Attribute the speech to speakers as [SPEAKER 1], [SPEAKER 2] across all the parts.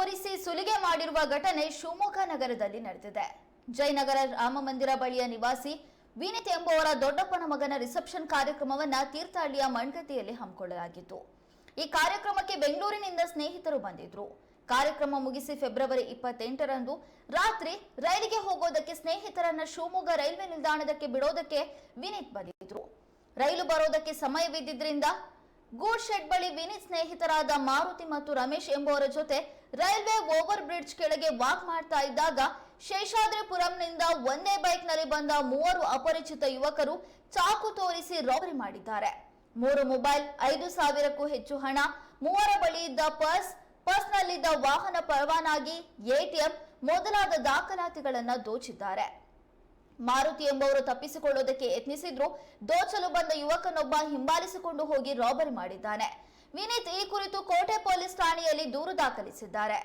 [SPEAKER 1] ತೋರಿಸಿ ಸುಲಿಗೆ ಮಾಡಿರುವ ಘಟನೆ ಶಿವಮೊಗ್ಗ ನಗರದಲ್ಲಿ ನಡೆದಿದೆ. ಜಯನಗರ ರಾಮ ಮಂದಿರ ಬಳಿಯ ನಿವಾಸಿ ವಿನೀತ್ ಎಂಬುವರ ದೊಡ್ಡಪ್ಪನ ಮಗನ ರಿಸೆಪ್ಷನ್ ಕಾರ್ಯಕ್ರಮವನ್ನ ತೀರ್ಥಹಳ್ಳಿಯ ಮಣ್ಗದ್ದೆಯಲ್ಲಿ ಹಮ್ಮಿಕೊಳ್ಳಲಾಗಿತ್ತು. ಈ ಕಾರ್ಯಕ್ರಮಕ್ಕೆ ಬೆಂಗಳೂರಿನಿಂದ ಸ್ನೇಹಿತರು ಬಂದಿದ್ರು. ಕಾರ್ಯಕ್ರಮ ಮುಗಿಸಿ ಫೆಬ್ರವರಿ 28ರಂದು ರಾತ್ರಿ ರೈಲಿಗೆ ಹೋಗೋದಕ್ಕೆ ಸ್ನೇಹಿತರನ್ನ ಶಿವಮೊಗ್ಗ ರೈಲ್ವೆ ನಿಲ್ದಾಣಕ್ಕೆ ಬಿಡೋದಕ್ಕೆ ವಿನೀತ್ ಬಂದಿದ್ರು. ರೈಲು ಬರೋದಕ್ಕೆ ಸಮಯವಿದ್ದಿದ್ರಿಂದ ಗೂಡ್ ಶೆಡ್ ಬಳಿ ವಿನೀತ್ ಸ್ನೇಹಿತರಾದ ಮಾರುತಿ ಮತ್ತು ರಮೇಶ್ ಎಂಬುವರ ಜೊತೆ ರೈಲ್ವೆ ಓವರ್ ಬ್ರಿಡ್ಜ್ ಕೆಳಗೆ ವಾಕ್ ಮಾಡ್ತಾ ಇದ್ದಾಗ ಶೇಷಾದ್ರಿಪುರಂನಿಂದ ಒಂದೇ ಬೈಕ್ ನಲ್ಲಿ ಬಂದ 3 ಅಪರಿಚಿತ ಯುವಕರು ಚಾಕು ತೋರಿಸಿ ರಾಬರಿ ಮಾಡಿದ್ದಾರೆ. 3 ಮೊಬೈಲ್, 5,000ಕ್ಕೂ ಹೆಚ್ಚು ಹಣ, 3 ಬಳಿ ಇದ್ದ ಪರ್ಸ್ನಲ್ಲಿದ್ದ ವಾಹನ ಪರವಾನಗಿ, ಎಟಿಎಂ ಮೊದಲಾದ ದಾಖಲಾತಿಗಳನ್ನ ದೋಚಿದ್ದಾರೆ. ಮಾರುತಿ ಎಂಬುವರು ತಪ್ಪಿಸಿಕೊಳ್ಳೋದಕ್ಕೆ ಯತ್ನಿಸಿದ್ರು. ದೋಚಲು ಬಂದ ಯುವಕನೊಬ್ಬ ಹಿಂಬಾಲಿಸಿಕೊಂಡು ಹೋಗಿ ರಾಬರಿ ಮಾಡಿದ್ದಾನೆ. ವಿನೀತ್ ಈ ಕುರಿತು ಕೋಟೆ ಪೊಲೀಸ್ ಠಾಣೆಯಲ್ಲಿ ದೂರು ದಾಖಲಿಸಿದ್ದಾರೆ.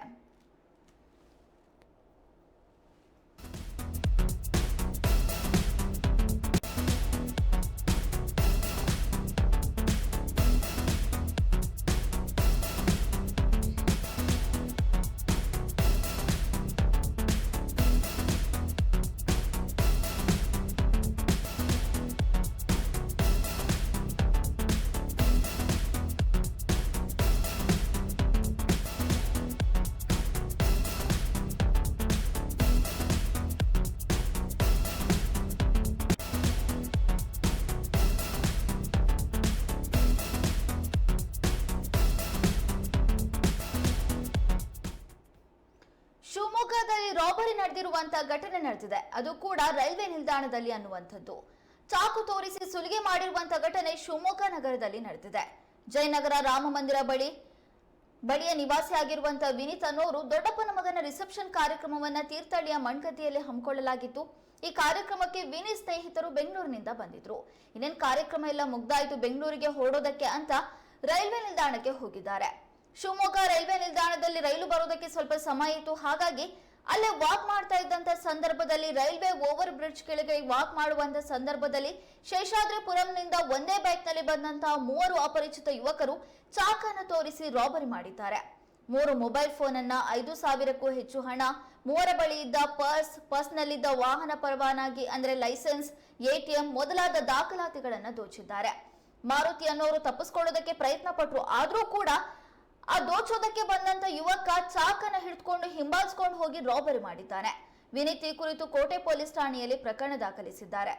[SPEAKER 1] ಶಿವಮೊಗ್ಗದಲ್ಲಿ ರಾಬರಿ ನಡೆದಿರುವಂತಹ ಘಟನೆ ನಡೆದಿದೆ. ಅದು ಕೂಡ ರೈಲ್ವೆ ನಿಲ್ದಾಣದಲ್ಲಿ ಅನ್ನುವಂಥದ್ದು. ಚಾಕು ತೋರಿಸಿ ಸುಲಿಗೆ ಮಾಡಿರುವಂತಹ ಘಟನೆ ಶಿವಮೊಗ್ಗ ನಗರದಲ್ಲಿ ನಡೆದಿದೆ. ಜಯನಗರ ರಾಮ ಮಂದಿರ ಬಳಿಯ ನಿವಾಸಿಯಾಗಿರುವಂತಹ ವಿನೀತ್ ಅನ್ನೋರು ದೊಡ್ಡಪ್ಪನ ಮಗನ ರಿಸೆಪ್ಷನ್ ಕಾರ್ಯಕ್ರಮವನ್ನ ತೀರ್ಥಹಳ್ಳಿಯ ಮಣ್ಗದ್ದೆಯಲ್ಲಿ ಹಮ್ಮಿಕೊಳ್ಳಲಾಗಿತ್ತು. ಈ ಕಾರ್ಯಕ್ರಮಕ್ಕೆ ವಿನೀತ್ ಸ್ನೇಹಿತರು ಬೆಂಗಳೂರಿನಿಂದ ಬಂದಿದ್ರು. ಇನ್ನೇನು ಕಾರ್ಯಕ್ರಮ ಎಲ್ಲ ಮುಗ್ದಾಯ್ತು, ಬೆಂಗಳೂರಿಗೆ ಹೊರಡೋದಕ್ಕೆ ಅಂತ ರೈಲ್ವೆ ನಿಲ್ದಾಣಕ್ಕೆ ಹೋಗಿದ್ದಾರೆ. ಶಿವಮೊಗ್ಗ ರೈಲ್ವೆ ನಿಲ್ದಾಣದಲ್ಲಿ ರೈಲು ಬರೋದಕ್ಕೆ ಸ್ವಲ್ಪ ಸಮಯ ಇತ್ತು. ಹಾಗಾಗಿ ಅಲ್ಲೇ ವಾಕ್ ಮಾಡ್ತಾ ಇದ್ದಂತ ಸಂದರ್ಭದಲ್ಲಿ ರೈಲ್ವೆ ಓವರ್ ಬ್ರಿಡ್ಜ್ ಕೆಳಗೆ ವಾಕ್ ಮಾಡುವಂತ ಸಂದರ್ಭದಲ್ಲಿ ಶೇಷಾದ್ರಿಪುರಂನಿಂದ ಒಂದೇ ಬೈಕ್ ನಲ್ಲಿ ಬಂದಂತಹ 3 ಅಪರಿಚಿತ ಯುವಕರು ಚಾಕನ್ನು ತೋರಿಸಿ ರಾಬರಿ ಮಾಡಿದ್ದಾರೆ. 3 ಮೊಬೈಲ್ ಫೋನ್ ಅನ್ನ, 5,000ಕ್ಕೂ ಹೆಚ್ಚು ಹಣ, 3 ಬಳಿ ಇದ್ದ ಪರ್ಸ್ನಲ್ಲಿದ್ದ ವಾಹನ ಪರವಾನಗಿ ಅಂದ್ರೆ ಲೈಸೆನ್ಸ್, ಎಟಿಎಂ ಮೊದಲಾದ ದಾಖಲಾತಿಗಳನ್ನ ದೋಚಿದ್ದಾರೆ. ಮಾರುತಿ ಅನ್ನೋರು ತಪ್ಪಿಸ್ಕೊಳ್ಳೋದಕ್ಕೆ ಪ್ರಯತ್ನ ಪಟ್ರು. ಆದ್ರೂ ಕೂಡ ಆ ದೋಚೋದಕ್ಕೆ ಬಂದಂತ ಯುವಕ ಚಾಕನ್ನ ಹಿಡಿದುಕೊಂಡು ಹಿಂಬಾಲಿಸಿಕೊಂಡು ಹೋಗಿ ರಾಬರಿ ಮಾಡಿದ್ದಾನೆ. ವಿನೀತ್ ಈ ಕುರಿತು ಕೋಟೆ ಪೊಲೀಸ್ ಠಾಣೆಯಲ್ಲಿ ಪ್ರಕರಣ ದಾಖಲಿಸಿದ್ದಾರೆ.